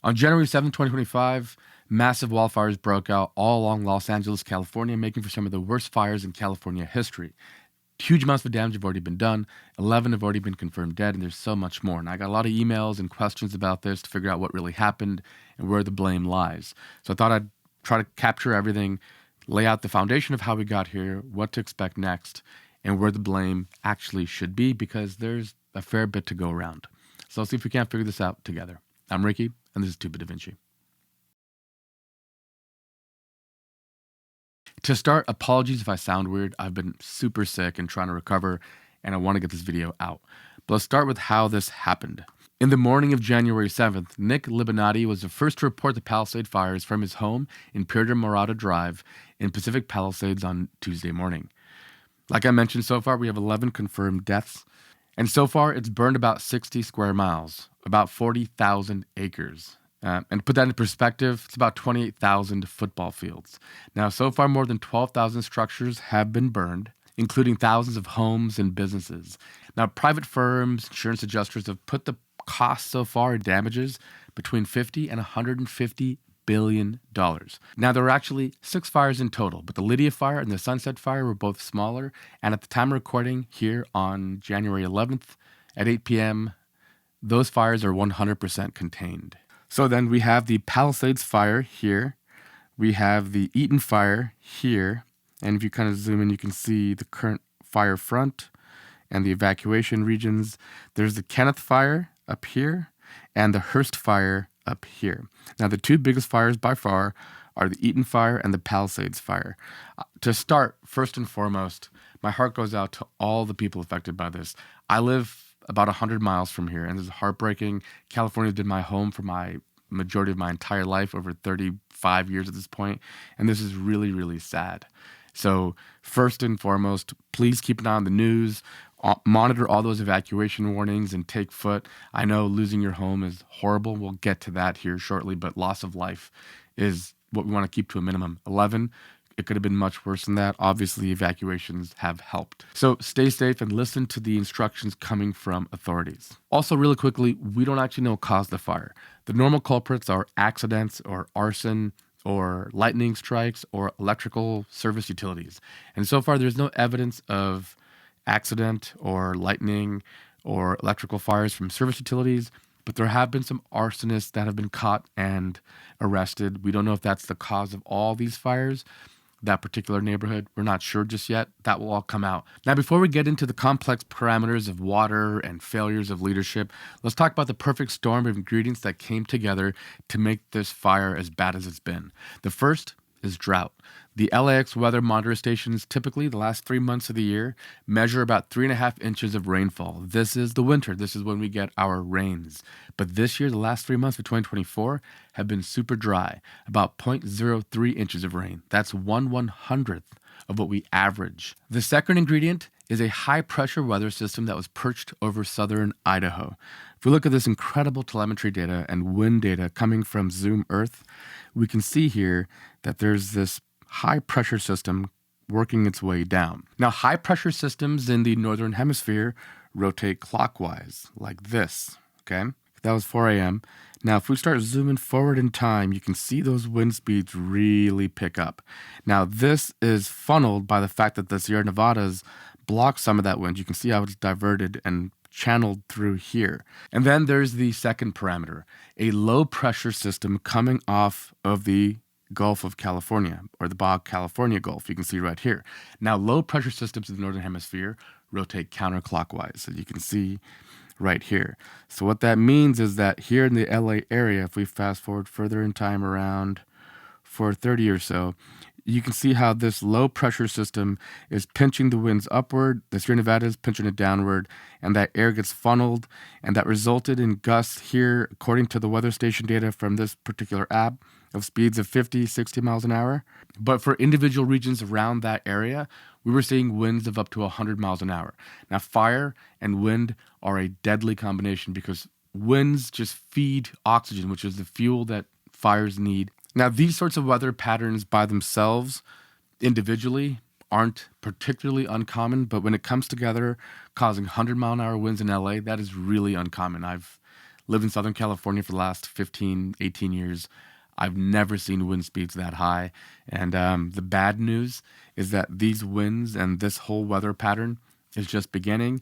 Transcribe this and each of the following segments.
On January 7, 2025, massive wildfires broke out all along Los Angeles, California, making for some of the worst fires in California history. Huge amounts of damage have already been done. 11 have already been confirmed dead, and there's so much more. And I got a lot of emails and questions about this to figure out what really happened and where the blame lies. So I thought I'd try to capture everything, lay out the foundation of how we got here, what to expect next, and where the blame actually should be, because there's a fair bit to go around. So let's see if we can't figure this out together. I'm Ricky, and this is Too Bit Da Vinci. To start, apologies if I sound weird. I've been super sick and trying to recover, and I want to get this video out. But let's start with how this happened. In the morning of January 7th, Nick Libinati was the first to report the Palisades Fires from his home in Pier de Morada Drive in Pacific Palisades on Tuesday morning. Like I mentioned, so far we have 11 confirmed deaths, and so far it's burned about 60 square miles, about 40,000 acres. And to put that in perspective, it's about 28,000 football fields. Now, so far, more than 12,000 structures have been burned, including thousands of homes and businesses. Now, private firms, insurance adjusters have put the cost so far in damages between $50 and $150 billion. Now, there were actually 6 fires in total, but the Lydia fire and the Sunset fire were both smaller. And at the time of recording here on January 11th at 8 p.m., those fires are 100% contained. So then we have the Palisades fire here. We have the Eaton fire here. And if you kind of zoom in, you can see the current fire front and the evacuation regions. There's the Kenneth fire up here and the Hearst fire up here. Now, the two biggest fires by far are the Eaton fire and the Palisades fire. To start, first and foremost, my heart goes out to all the people affected by this. I live about 100 miles from here, and this is heartbreaking. California's been my home for my majority of my entire life, over 35 years at this point, and this is really, really sad. So first and foremost, please keep an eye on the news, monitor all those evacuation warnings, and take foot. I know losing your home is horrible. We'll get to that here shortly, but loss of life is what we want to keep to a minimum. 11. It could have been much worse than that. Obviously, evacuations have helped. So stay safe and listen to the instructions coming from authorities. Also, really quickly, we don't actually know what caused the fire. The normal culprits are accidents or arson or lightning strikes or electrical service utilities. And so far, there's no evidence of accident or lightning or electrical fires from service utilities, but there have been some arsonists that have been caught and arrested. We don't know if that's the cause of all these fires. That particular neighborhood, we're not sure just yet. That will all come out. Now, before we get into the complex parameters of water and failures of leadership, let's talk about the perfect storm of ingredients that came together to make this fire as bad as it's been. The first is drought. The LAX weather monitor stations, typically the last 3 months of the year, measure about 3.5 inches of rainfall. This is the winter. This is when we get our rains. But this year, the last 3 months of 2024 have been super dry, about 0.03 inches of rain. That's 1/100th of what we average. The second ingredient is a high-pressure weather system that was perched over southern Idaho. If we look at this incredible telemetry data and wind data coming from Zoom Earth, we can see here that there's this high-pressure system working its way down. Now, high-pressure systems in the northern hemisphere rotate clockwise, like this, okay? That was 4 a.m. Now, if we start zooming forward in time, you can see those wind speeds really pick up. Now, this is funneled by the fact that the Sierra Nevadas block some of that wind. You can see how it's diverted and channeled through here. And then there's the second parameter, a low-pressure system coming off of the Gulf of California, or the Baja California Gulf. You can see right here. Now, low-pressure systems in the northern hemisphere rotate counterclockwise, so you can see right here. So what that means is that here in the LA area, if we fast forward further in time around 4:30 or so, you can see how this low pressure system is pinching the winds upward, the Sierra Nevada is pinching it downward, and that air gets funneled, and that resulted in gusts here, according to the weather station data from this particular app, of speeds of 50, 60 miles an hour. But for individual regions around that area, we were seeing winds of up to 100 miles an hour. Now, fire and wind are a deadly combination because winds just feed oxygen, which is the fuel that fires need. Now, these sorts of weather patterns by themselves, individually, aren't particularly uncommon, but when it comes together, causing 100-mile-an-hour winds in LA, that is really uncommon. I've lived in Southern California for the last 15, 18 years. I've never seen wind speeds that high. And the bad news is that these winds and this whole weather pattern is just beginning.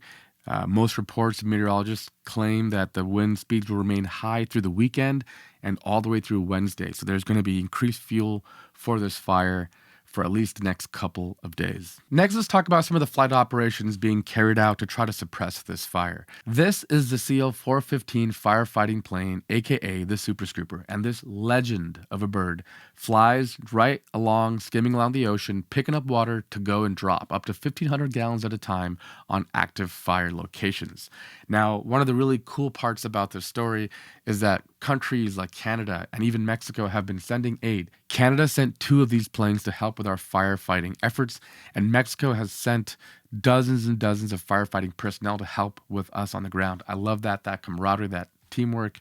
Most reports, meteorologists claim that the wind speeds will remain high through the weekend and all the way through Wednesday. So there's going to be increased fuel for this fire for at least the next couple of days. Next, let's talk about some of the flight operations being carried out to try to suppress this fire. This is the CL-415 firefighting plane, aka the Super Scooper, and this legend of a bird flies right along, skimming along the ocean, picking up water to go and drop up to 1,500 gallons at a time on active fire locations. Now, one of the really cool parts about this story is that countries like Canada and even Mexico have been sending aid. Canada sent 2 of these planes to help with our firefighting efforts, and Mexico has sent dozens and dozens of firefighting personnel to help with us on the ground. I love that camaraderie, that teamwork,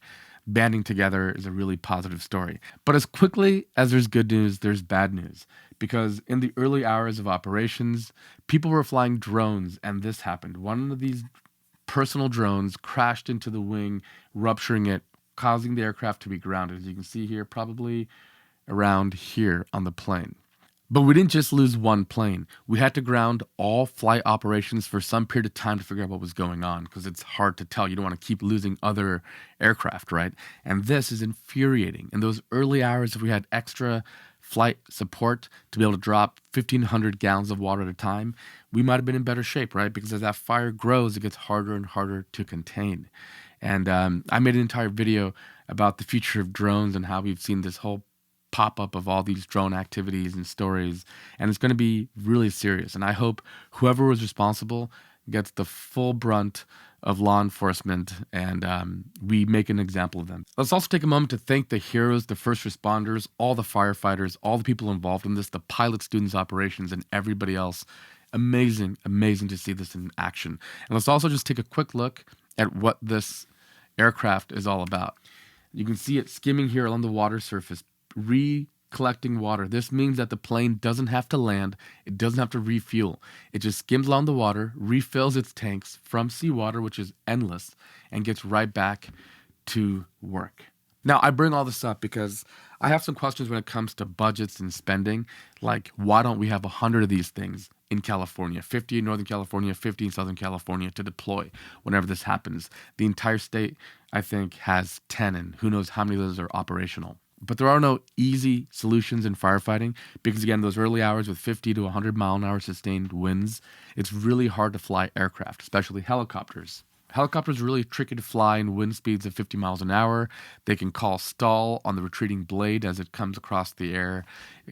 banding together is a really positive story. But as quickly as there's good news, there's bad news. Because in the early hours of operations, people were flying drones, and this happened. One of these personal drones crashed into the wing, rupturing it, causing the aircraft to be grounded. As you can see here, probably around here on the plane. But we didn't just lose one plane. We had to ground all flight operations for some period of time to figure out what was going on, because it's hard to tell. You don't want to keep losing other aircraft, right? And this is infuriating. In those early hours, if we had extra flight support to be able to drop 1,500 gallons of water at a time, we might have been in better shape, right? Because as that fire grows, it gets harder and harder to contain. And I made an entire video about the future of drones and how we've seen this whole pop-up of all these drone activities and stories, and it's going to be really serious. And I hope whoever was responsible gets the full brunt of law enforcement, and we make an example of them. Let's also take a moment to thank the heroes, the first responders, all the firefighters, all the people involved in this, the pilot, students, operations, and everybody else. Amazing, amazing to see this in action. And let's also just take a quick look at what this aircraft is all about. You can see it skimming here along the water surface, collecting water. This means that the plane doesn't have to land. It doesn't have to refuel. It just skims along the water, refills its tanks from seawater, which is endless, and gets right back to work. Now, I bring all this up because I have some questions when it comes to budgets and spending. Like, why don't we have 100 of these things in California, 50 in Northern California, 50 in Southern California to deploy whenever this happens? The entire state, I think, has 10, and who knows how many of those are operational. But there are no easy solutions in firefighting because, again, those early hours with 50 to 100 mile an hour sustained winds, it's really hard to fly aircraft, especially helicopters. Helicopters are really tricky to fly in wind speeds of 50 miles an hour. They can call stall on the retreating blade as it comes across the air,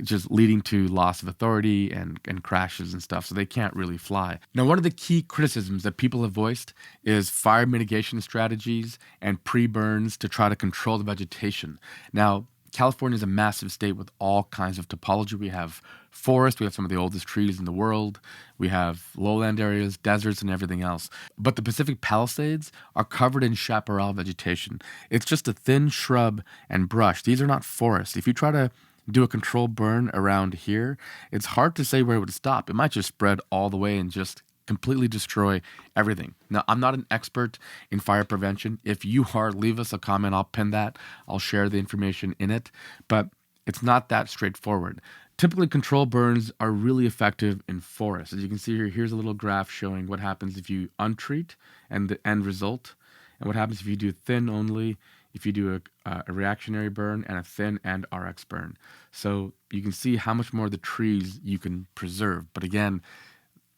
just leading to loss of authority and crashes and stuff. So they can't really fly. Now, one of the key criticisms that people have voiced is fire mitigation strategies and pre-burns to try to control the vegetation. Now, California is a massive state with all kinds of topology. We have forests, we have some of the oldest trees in the world, we have lowland areas, deserts, and everything else. But the Pacific Palisades are covered in chaparral vegetation. It's just a thin shrub and brush. These are not forests. If you try to do a controlled burn around here, it's hard to say where it would stop. It might just spread all the way and just completely destroy everything. Now, I'm not an expert in fire prevention. If you are, leave us a comment. I'll pin that. I'll share the information in it. But it's not that straightforward. Typically, controlled burns are really effective in forests. As you can see here, here's a little graph showing what happens if you untreat and the end result, and what happens if you do thin only, if you do a reactionary burn, and a thin and RX burn. So you can see how much more of the trees you can preserve. But again,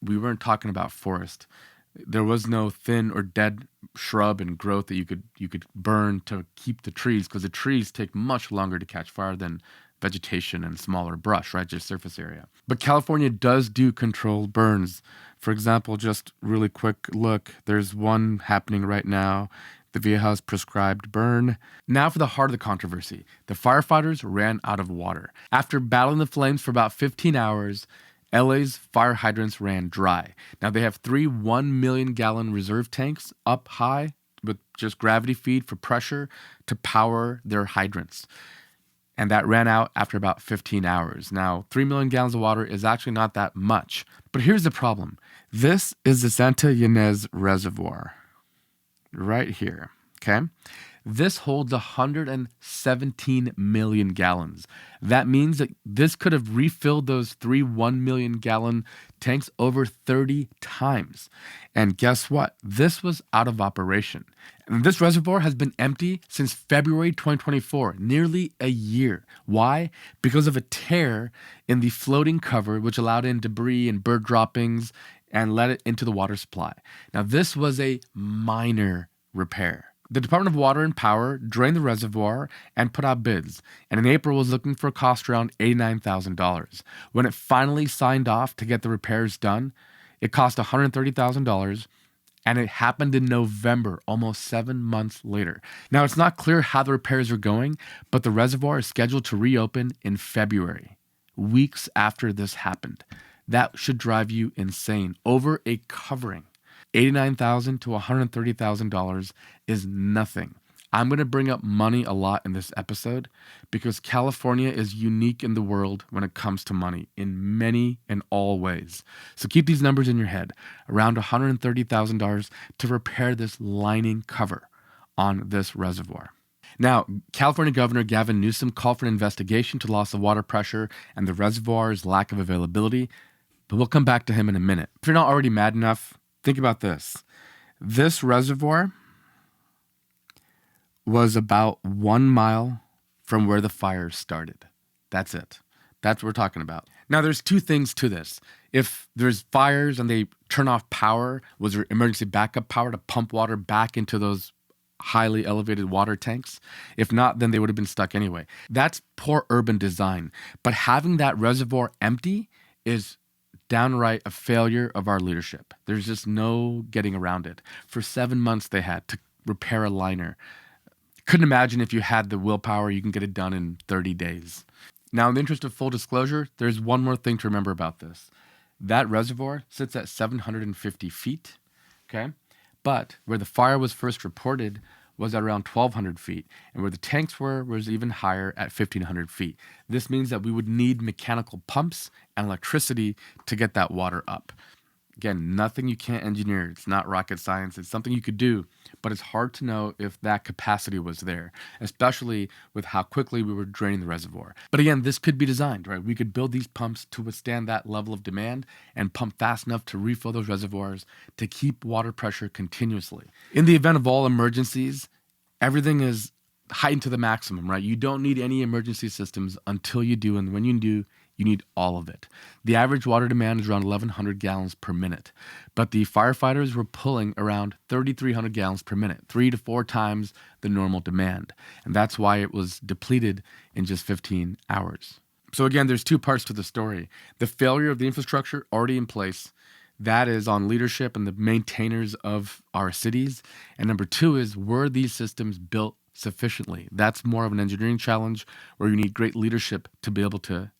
we weren't talking about forest. There was no thin or dead shrub and growth that you could burn to keep the trees, because the trees take much longer to catch fire than vegetation and smaller brush, right? Just surface area. But California does do controlled burns. For example, just really quick look, there's one happening right now, the Viejas prescribed burn. Now for the heart of the controversy. The firefighters ran out of water. After battling the flames for about 15 hours, LA's fire hydrants ran dry. Now they have 3 1 million gallon reserve tanks up high with just gravity feed for pressure to power their hydrants. And that ran out after about 15 hours. Now, 3 million gallons of water is actually not that much. But here's the problem. This is the Santa Ynez Reservoir right here, okay? This holds 117 million gallons. That means that this could have refilled those three 1 million gallon tanks over 30 times. And guess what? This was out of operation. And this reservoir has been empty since February 2024, nearly a year. Why? Because of a tear in the floating cover, which allowed in debris and bird droppings and let it into the water supply. Now, this was a minor repair. The Department of Water and Power drained the reservoir and put out bids, and in April was looking for a cost around $89,000. When it finally signed off to get the repairs done, it cost $130,000, and it happened in November, almost 7 months later. Now, it's not clear how the repairs are going, but the reservoir is scheduled to reopen in February, weeks after this happened. That should drive you insane. Over a covering. $89,000 to $130,000 is nothing. I'm going to bring up money a lot in this episode because California is unique in the world when it comes to money in many and all ways. So keep these numbers in your head. Around $130,000 to repair this lining cover on this reservoir. Now, California Governor Gavin Newsom called for an investigation to loss of water pressure and the reservoir's lack of availability, but we'll come back to him in a minute. If you're not already mad enough, think about this. This reservoir was about 1 mile from where the fire started. That's it. That's what we're talking about. Now, there's two things to this. If there's fires and they turn off power, was there emergency backup power to pump water back into those highly elevated water tanks? If not, then they would have been stuck anyway. That's poor urban design. But having that reservoir empty is downright a failure of our leadership. There's just no getting around it. For 7 months they had to repair a liner. Couldn't imagine if you had the willpower, you can get it done in 30 days. Now, in the interest of full disclosure, there's one more thing to remember about this. That reservoir sits at 750 feet, okay? But where the fire was first reported was at around 1,200 feet, and where the tanks were was even higher at 1,500 feet. This means that we would need mechanical pumps and electricity to get that water up. Again, nothing you can't engineer. It's not rocket science. It's something you could do, but it's hard to know if that capacity was there, especially with how quickly we were draining the reservoir. But again, this could be designed, right? We could build these pumps to withstand that level of demand and pump fast enough to refill those reservoirs to keep water pressure continuously. In the event of all emergencies, everything is heightened to the maximum, right? You don't need any emergency systems until you do, and when you do, you need all of it. The average water demand is around 1,100 gallons per minute, but the firefighters were pulling around 3,300 gallons per minute, 3 to 4 times the normal demand. And that's why it was depleted in just 15 hours. So again, there's two parts to the story. The failure of the infrastructure already in place, that is on leadership and the maintainers of our cities. And number two is, were these systems built sufficiently? That's more of an engineering challenge where you need great leadership to be able to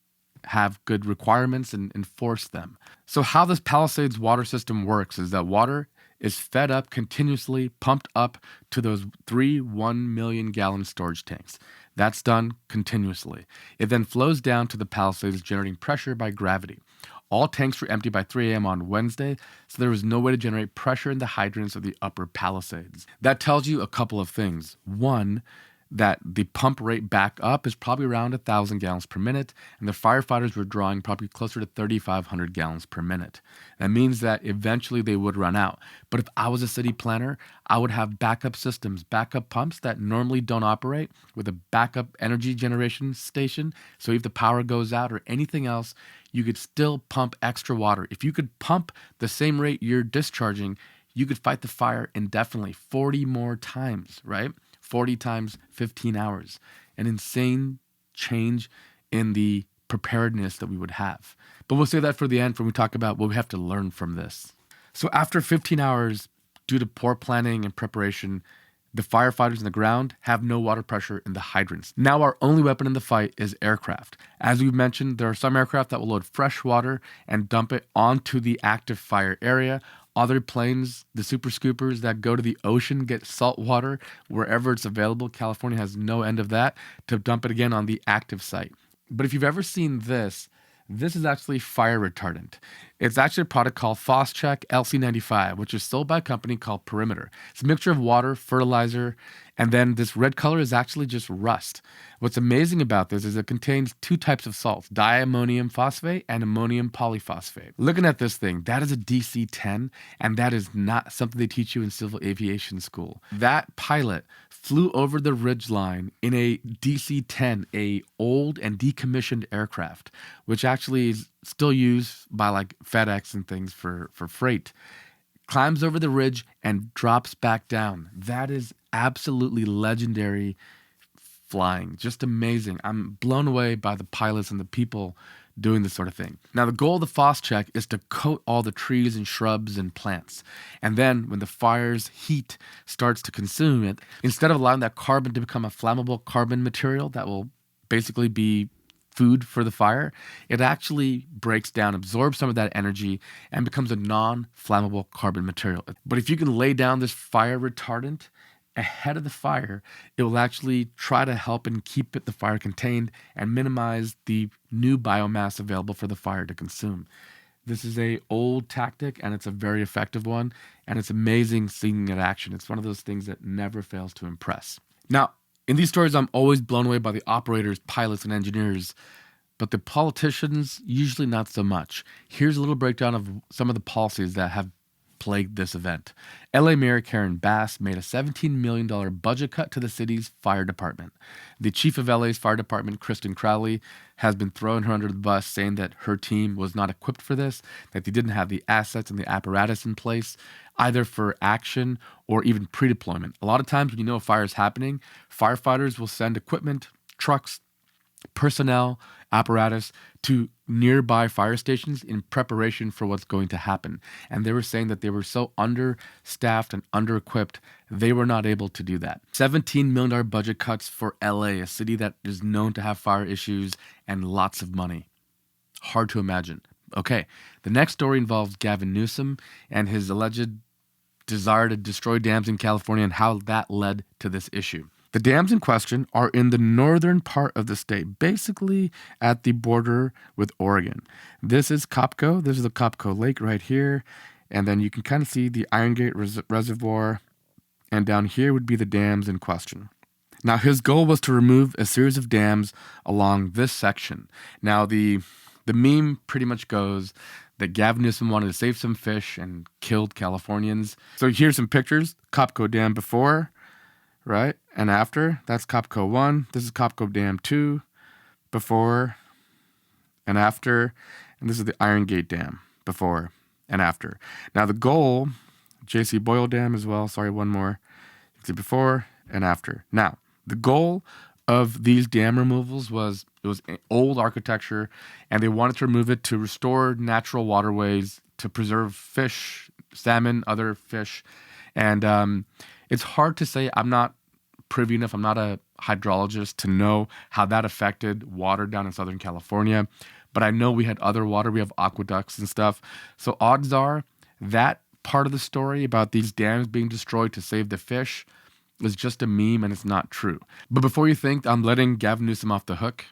have good requirements and enforce them. So how this Palisades water system works is that water is fed up continuously, pumped up to those 3 1 million gallon storage tanks. That's done continuously. It then flows down to the Palisades, generating pressure by gravity. All tanks were empty by 3 a.m. on Wednesday, so there was no way to generate pressure in the hydrants of the upper Palisades. That tells you a couple of things. One, that the pump rate back up is probably around 1,000 gallons per minute, and the firefighters were drawing probably closer to 3,500 gallons per minute. That means that eventually they would run out. But if I was a city planner, I would have backup systems, backup pumps that normally don't operate with a backup energy generation station. So if the power goes out or anything else, you could still pump extra water. If you could pump the same rate you're discharging, you could fight the fire indefinitely, 40 more times, right? 40 times 15 hours. An insane change in the preparedness that we would have. But we'll save that for the end when we talk about what we have to learn from this. So after 15 hours, due to poor planning and preparation, the firefighters on the ground have no water pressure in the hydrants. Now our only weapon in the fight is aircraft. As we've mentioned, there are some aircraft that will load fresh water and dump it onto the active fire area. Other planes, the super scoopers that go to the ocean, get salt water wherever it's available. California has no end of that, to dump it again on the active site. But if you've ever seen this is actually fire retardant. It's actually a product called Phos-Chek LC95, which is sold by a company called Perimeter. It's a mixture of water, fertilizer, and then this red color is actually just rust. What's amazing about this is it contains two types of salts, diammonium phosphate and ammonium polyphosphate. Looking at this thing, that is a DC-10, and that is not something they teach you in civil aviation school. That pilot flew over the ridge line in a DC-10, a old and decommissioned aircraft, which actually is still used by like FedEx and things for freight. Climbs over the ridge and drops back down. That is absolutely legendary flying. Just amazing. I'm blown away by the pilots and the people doing this sort of thing. Now, the goal of the Phos-Chek is to coat all the trees and shrubs and plants. And then when the fire's heat starts to consume it, instead of allowing that carbon to become a flammable carbon material that will basically be food for the fire, it actually breaks down, absorbs some of that energy, and becomes a non-flammable carbon material. But if you can lay down this fire retardant ahead of the fire, it will actually try to help and keep the fire contained and minimize the new biomass available for the fire to consume. This is an old tactic, and it's a very effective one, and it's amazing seeing it in action. It's one of those things that never fails to impress. Now, in these stories, I'm always blown away by the operators, pilots, and engineers, but the politicians, usually not so much. Here's a little breakdown of some of the policies that have plagued this event. LA Mayor Karen Bass made a $17 million budget cut to the city's fire department. The chief of LA's fire department, Kristen Crowley, has been throwing her under the bus, saying that her team was not equipped for this, that they didn't have the assets and the apparatus in place, either for action or even pre-deployment. A lot of times when you know a fire is happening, firefighters will send equipment, trucks, personnel, apparatus to nearby fire stations in preparation for what's going to happen. And they were saying that they were so understaffed and under-equipped, they were not able to do that. $17 million budget cuts for LA, a city that is known to have fire issues and lots of money. Hard to imagine. Okay, the next story involves Gavin Newsom and his alleged desire to destroy dams in California and how that led to this issue. The dams in question are in the northern part of the state, basically at the border with Oregon. This is Copco. This is the Copco Lake right here. And then you can kind of see the Iron Gate Reservoir. And down here would be the dams in question. Now, his goal was to remove a series of dams along this section. Now, the meme pretty much goes that Gavin Newsom wanted to save some fish and killed Californians. So here's some pictures. Copco Dam before, right? And after. That's Copco 1. This is Copco Dam 2. Before and after. And this is the Iron Gate Dam. Before and after. Now the goal, J.C. Boyle Dam as well. Sorry, one more. You can see before and after. Now, the goal of these dam removals was old architecture, and they wanted to remove it to restore natural waterways, to preserve fish, salmon, other fish. And it's hard to say. I'm not privy enough. I'm not a hydrologist to know how that affected water down in Southern California. But I know we had other water. We have aqueducts and stuff. So odds are that part of the story about these dams being destroyed to save the fish is just a meme, and it's not true. But before you think I'm letting Gavin Newsom off the hook,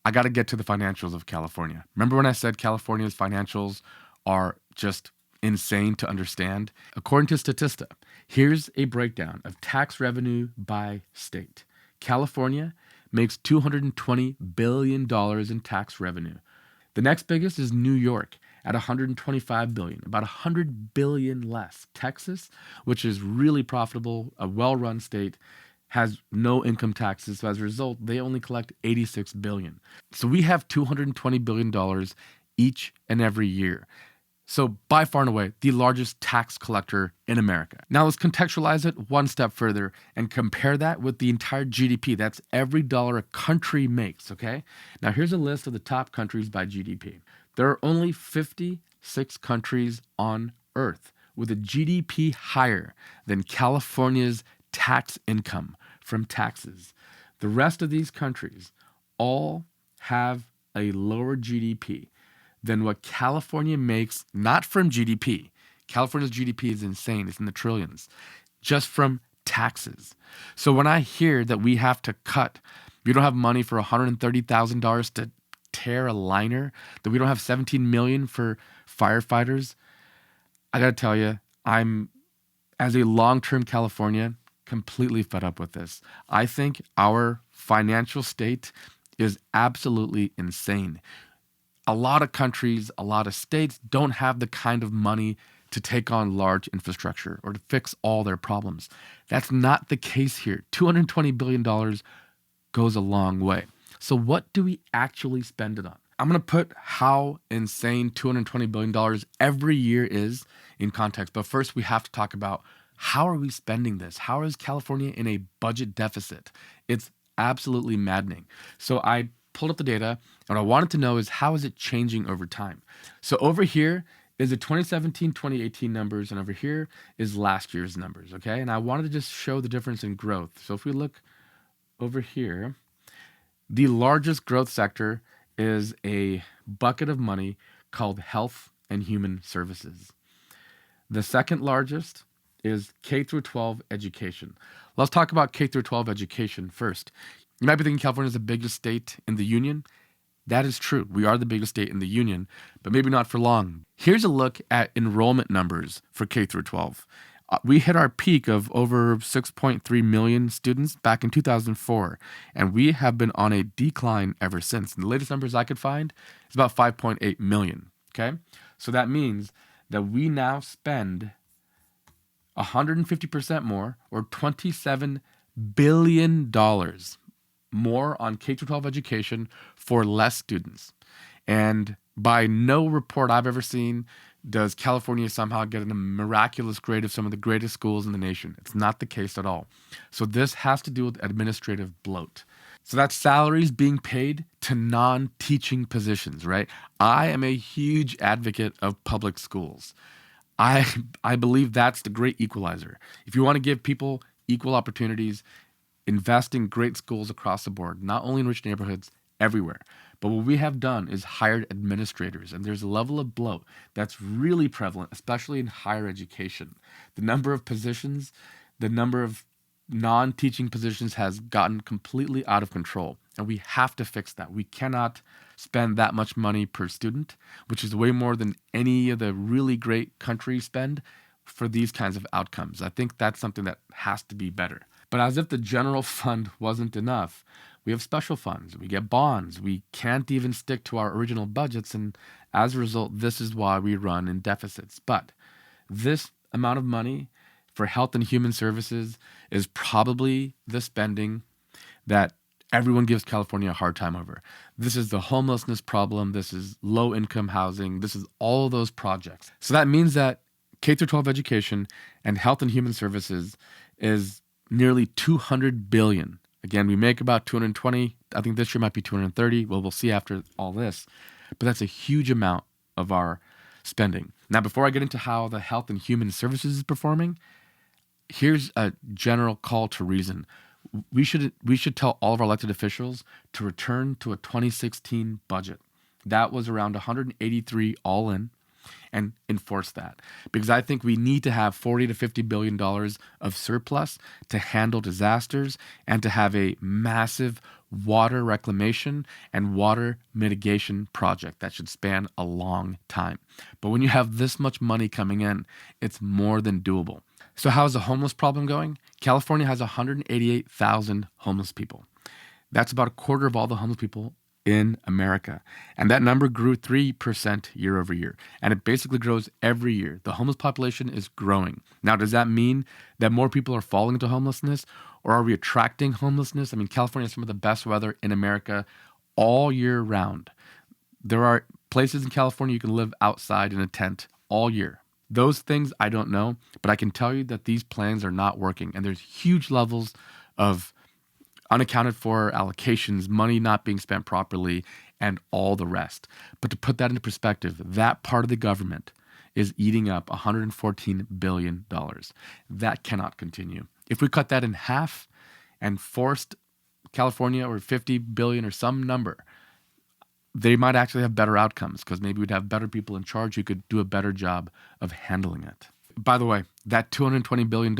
I got to get to the financials of California. Remember when I said California's financials are just insane to understand? According to Statista, here's a breakdown of tax revenue by state. California makes $220 billion in tax revenue. The next biggest is New York at $125 billion, about $100 billion less. Texas, which is really profitable, a well-run state, has no income taxes. So as a result, they only collect $86 billion. So we have $220 billion each and every year. So by far and away, the largest tax collector in America. Now let's contextualize it one step further and compare that with the entire GDP. That's every dollar a country makes, okay? Now here's a list of the top countries by GDP. There are only 56 countries on Earth with a GDP higher than California's tax income from taxes. The rest of these countries all have a lower GDP than what California makes, not from GDP. California's GDP is insane. It's in the trillions, just from taxes. So when I hear that we have to cut, we don't have money for $130,000 to tear a liner, that we don't have 17 million for firefighters. I got to tell you, I'm, as a long-term Californian, completely fed up with this. I think our financial state is absolutely insane. A lot of countries, a lot of states don't have the kind of money to take on large infrastructure or to fix all their problems. That's not the case here. $220 billion goes a long way. So what do we actually spend it on? I'm going to put how insane $220 billion every year is in context. But first, we have to talk about how are we spending this? How is California in a budget deficit? It's absolutely maddening. So I pulled up the data, and what I wanted to know is how is it changing over time? So over here is the 2017, 2018 numbers, and over here is last year's numbers, okay? And I wanted to just show the difference in growth. So if we look over here, the largest growth sector is a bucket of money called health and human services. The second largest is K through 12 education. Let's talk about K through 12 education first. You might be thinking California is the biggest state in the union. That is true. We are the biggest state in the union, but maybe not for long. Here's a look at enrollment numbers for K through 12. We hit our peak of over 6.3 million students back in 2004, and we have been on a decline ever since. And the latest numbers I could find is about 5.8 million, okay? So that means that we now spend 150% more, or $27 billion more on K-12 education for less students. And by no report I've ever seen does California somehow get a miraculous grade of some of the greatest schools in the nation. It's not the case at all. So this has to do with administrative bloat. So that's salaries being paid to non-teaching positions, right? I am a huge advocate of public schools. I believe that's the great equalizer. If you want to give people equal opportunities, invest in great schools across the board, not only in rich neighborhoods, everywhere. But what we have done is hired administrators, and there's a level of bloat that's really prevalent, especially in higher education. The number of positions, the number of non-teaching positions has gotten completely out of control, and we have to fix that. We cannot spend that much money per student, which is way more than any of the really great countries spend for these kinds of outcomes. I think that's something that has to be better. But as if the general fund wasn't enough, we have special funds, we get bonds, we can't even stick to our original budgets, and as a result, this is why we run in deficits. But this amount of money for health and human services is probably the spending that everyone gives California a hard time over. This is the homelessness problem, this is low-income housing, this is all of those projects. So that means that K-12 education and health and human services is nearly $200 billion. Again, we make about 220. I think this year might be 230. Well, we'll see after all this. But that's a huge amount of our spending. Now, before I get into how the health and human services is performing, here's a general call to reason. We should tell all of our elected officials to return to a 2016 budget. That was around 183 all in, and enforce that. Because I think we need to have $40 to $50 billion of surplus to handle disasters and to have a massive water reclamation and water mitigation project that should span a long time. But when you have this much money coming in, it's more than doable. So how is the homeless problem going? California has 188,000 homeless people. That's about a quarter of all the homeless people in America. And that number grew 3% year over year. And it basically grows every year. The homeless population is growing. Now, does that mean that more people are falling into homelessness, or are we attracting homelessness? I mean, California has some of the best weather in America all year round. There are places in California you can live outside in a tent all year. Those things I don't know, but I can tell you that these plans are not working. And there's huge levels of unaccounted for allocations, money not being spent properly, and all the rest. But to put that into perspective, that part of the government is eating up $114 billion. That cannot continue. If we cut that in half and forced California or 50 billion or some number, they might actually have better outcomes because maybe we'd have better people in charge who could do a better job of handling it. By the way, that $220 billion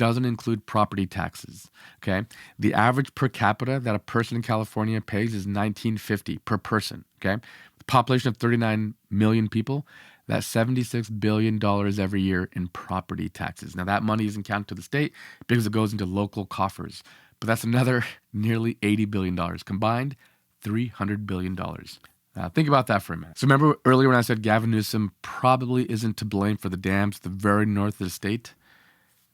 doesn't include property taxes. Okay. The average per capita that a person in California pays is $19.50 per person. Okay. The population of 39 million people, that's $76 billion every year in property taxes. Now, that money isn't counted to the state because it goes into local coffers. But that's another nearly $80 billion. Combined, $300 billion. Think about that for a minute. So remember earlier when I said Gavin Newsom probably isn't to blame for the dams at the very north of the state?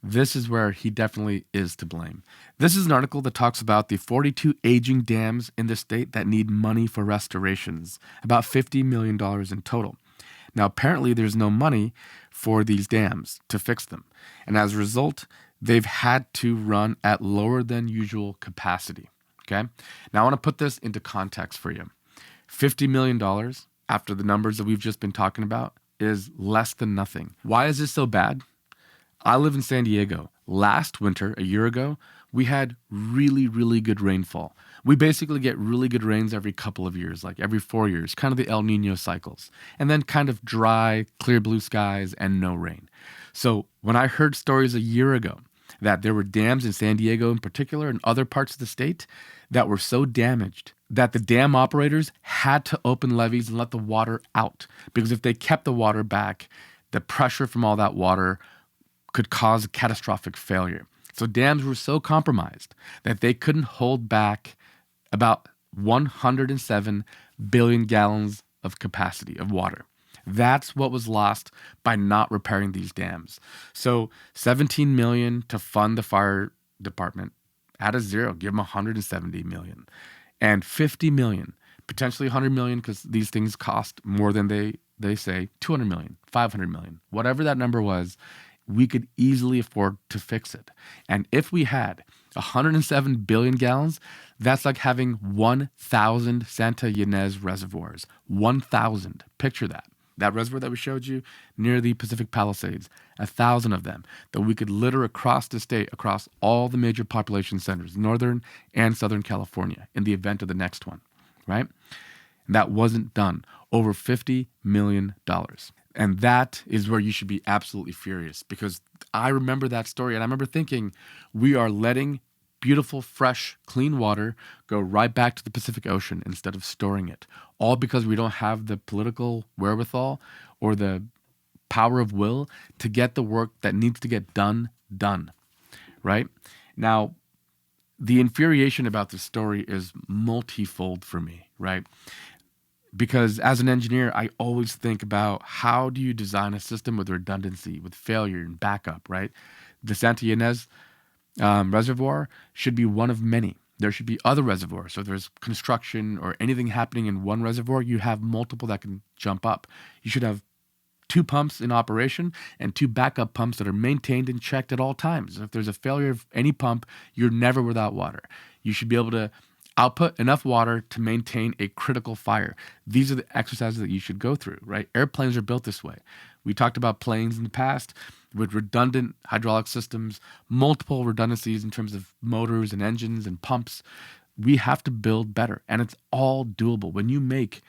This is where he definitely is to blame. This is an article that talks about the 42 aging dams in the state that need money for restorations, about $50 million in total. Now, apparently there's no money for these dams to fix them. And as a result, they've had to run at lower than usual capacity. Okay? Now, I want to put this into context for you. $50 million, after the numbers that we've just been talking about, is less than nothing. Why is this so bad? I live in San Diego. Last winter, a year ago, we had really, really good rainfall. We basically get really good rains every couple of years, like every 4 years, kind of the El Nino cycles. And then kind of dry, clear blue skies and no rain. So when I heard stories a year ago that there were dams in San Diego in particular and other parts of the state that were so damaged that the dam operators had to open levees and let the water out. Because if they kept the water back, the pressure from all that water could cause a catastrophic failure. So dams were so compromised that they couldn't hold back about 107 billion gallons of capacity of water. That's what was lost by not repairing these dams. So 17 million to fund the fire department. Add a zero, give them 170 million. And 50 million, potentially 100 million, because these things cost more than they say, 200 million, 500 million, whatever that number was, we could easily afford to fix it. And if we had 107 billion gallons, that's like having 1,000 Santa Ynez reservoirs. 1,000. Picture that. That reservoir that we showed you near the Pacific Palisades, 1,000 of them that we could litter across the state, across all the major population centers, Northern and Southern California, in the event of the next one, right? And that wasn't done. Over $50 million. And that is where you should be absolutely furious, because I remember that story and I remember thinking, we are letting beautiful, fresh, clean water go right back to the Pacific Ocean instead of storing it, all because we don't have the political wherewithal or the power of will to get the work that needs to get done, right? Now, the infuriation about this story is multifold for me, right? Because as an engineer, I always think about how do you design a system with redundancy, with failure and backup, right? The Santa Ynez reservoir should be one of many. There should be other reservoirs. So if there's construction or anything happening in one reservoir, you have multiple that can jump up. You should have 2 pumps in operation and 2 backup pumps that are maintained and checked at all times. If there's a failure of any pump, you're never without water. You should be able to output enough water to maintain a critical fire. These are the exercises that you should go through, right? Airplanes are built this way. We talked about planes in the past with redundant hydraulic systems, multiple redundancies in terms of motors and engines and pumps. We have to build better, and it's all doable. When you make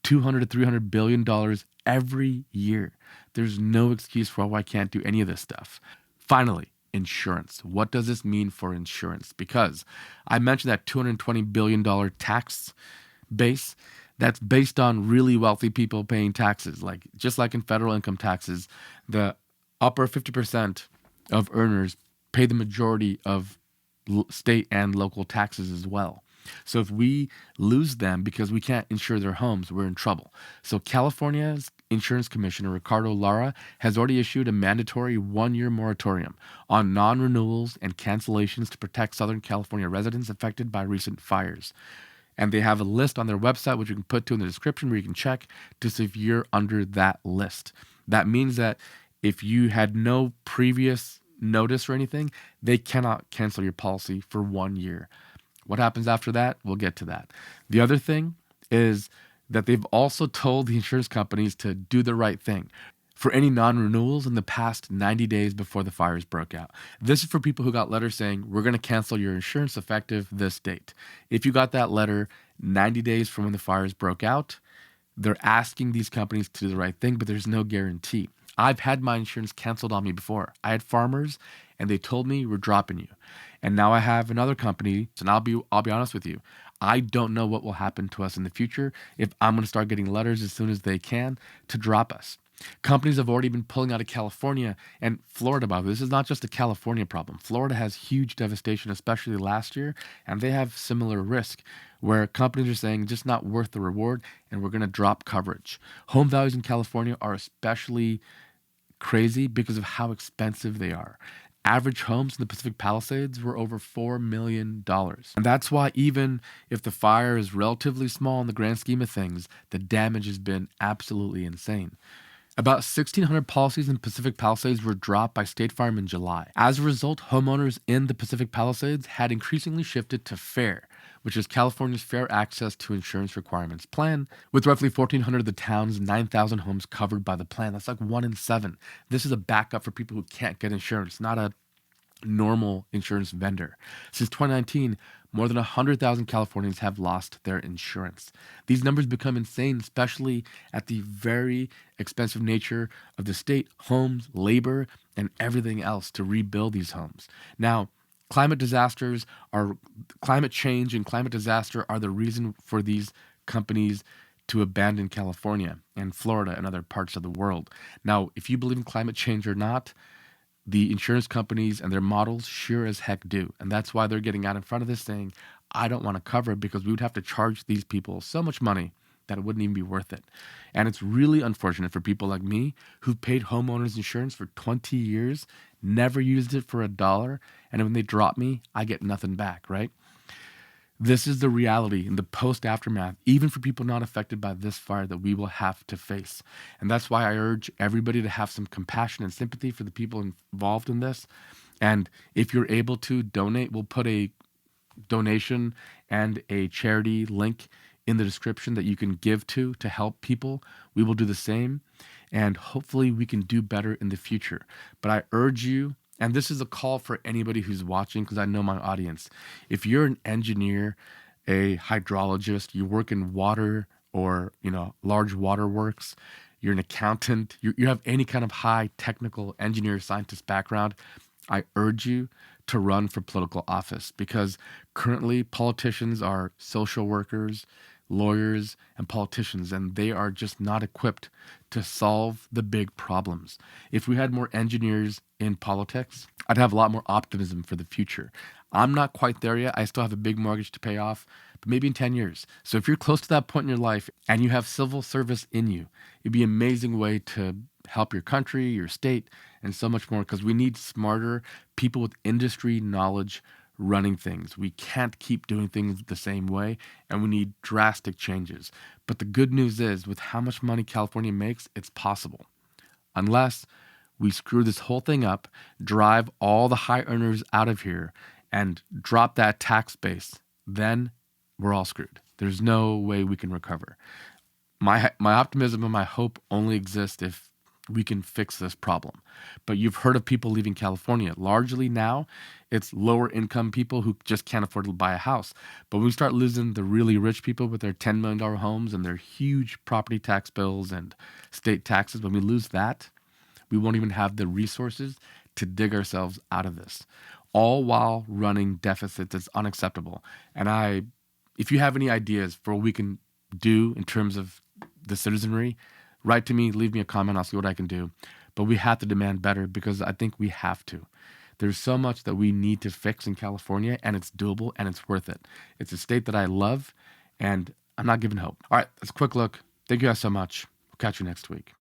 $200 to $300 billion every year, there's no excuse for why I can't do any of this stuff. Finally, insurance. What does this mean for insurance? Because I mentioned that $220 billion tax base that's based on really wealthy people paying taxes. Like just like in federal income taxes, the upper 50% of earners pay the majority of state and local taxes as well. So if we lose them because we can't insure their homes, we're in trouble. So California's Insurance Commissioner Ricardo Lara has already issued a mandatory 1-year moratorium on non-renewals and cancellations to protect Southern California residents affected by recent fires. And they have a list on their website, which you can put to in the description, where you can check to see if you're under that list. That means that if you had no previous notice or anything, they cannot cancel your policy for 1 year. What happens after that? We'll get to that. The other thing is that they've also told the insurance companies to do the right thing for any non-renewals in the past 90 days before the fires broke out. This is for people who got letters saying, we're going to cancel your insurance effective this date. If you got that letter 90 days from when the fires broke out, they're asking these companies to do the right thing, but there's no guarantee. I've had my insurance canceled on me before. I had farmers and they told me we're dropping you. And now I have another company, and I'll be honest with you. I don't know what will happen to us in the future if I'm going to start getting letters as soon as they can to drop us. Companies have already been pulling out of California and Florida, by the way. This is not just a California problem. Florida has huge devastation, especially last year, and they have similar risk where companies are saying just not worth the reward and we're going to drop coverage. Home values in California are especially crazy because of how expensive they are. Average homes in the Pacific Palisades were over $4 million. And that's why even if the fire is relatively small in the grand scheme of things, the damage has been absolutely insane. About 1,600 policies in the Pacific Palisades were dropped by State Farm in July. As a result, homeowners in the Pacific Palisades had increasingly shifted to FAIR, which is California's Fair Access to Insurance Requirements plan, with roughly 1,400 of the town's 9,000 homes covered by the plan. That's like 1 in 7. This is a backup for people who can't get insurance, not a normal insurance vendor. Since 2019, more than 100,000 Californians have lost their insurance. These numbers become insane, especially at the very expensive nature of the state, homes, labor, and everything else to rebuild these homes. Now, climate change and climate disaster are the reason for these companies to abandon California and Florida and other parts of the world. Now, if you believe in climate change or not, the insurance companies and their models sure as heck do. And that's why they're getting out in front of this saying, I don't want to cover it because we would have to charge these people so much money that it wouldn't even be worth it. And it's really unfortunate for people like me who've paid homeowners insurance for 20 years, never used it for $1, and when they drop me, I get nothing back, right? This is the reality in the post-aftermath, even for people not affected by this fire, that we will have to face. And that's why I urge everybody to have some compassion and sympathy for the people involved in this. And if you're able to donate, we'll put a donation and a charity link in the description that you can give to help people. We will do the same. And hopefully we can do better in the future. But I urge you, and this is a call for anybody who's watching, because I know my audience. If you're an engineer, a hydrologist, you work in water or large waterworks, you're an accountant, you have any kind of high technical engineer, scientist background, I urge you to run for political office, because currently politicians are social workers, lawyers, and politicians, and they are just not equipped to solve the big problems. If we had more engineers in politics, I'd have a lot more optimism for the future. I'm not quite there yet. I still have a big mortgage to pay off, but maybe in 10 years. So if you're close to that point in your life and you have civil service in you, it'd be an amazing way to help your country, your state, and so much more, because we need smarter people with industry knowledge running things. We can't keep doing things the same way, and we need drastic changes. But the good news is, with how much money California makes, it's possible. Unless we screw this whole thing up, drive all the high earners out of here, and drop that tax base, then we're all screwed. There's no way we can recover. My optimism and my hope only exist if we can fix this problem. But you've heard of people leaving California. Largely now, it's lower income people who just can't afford to buy a house. But when we start losing the really rich people with their $10 million homes and their huge property tax bills and state taxes, when we lose that, we won't even have the resources to dig ourselves out of this, all while running deficits. It's unacceptable. And if you have any ideas for what we can do in terms of the citizenry, write to me, leave me a comment, I'll see what I can do. But we have to demand better, because I think we have to. There's so much that we need to fix in California, and it's doable, and it's worth it. It's a state that I love, and I'm not giving hope. All right, that's a quick look. Thank you guys so much. We'll catch you next week.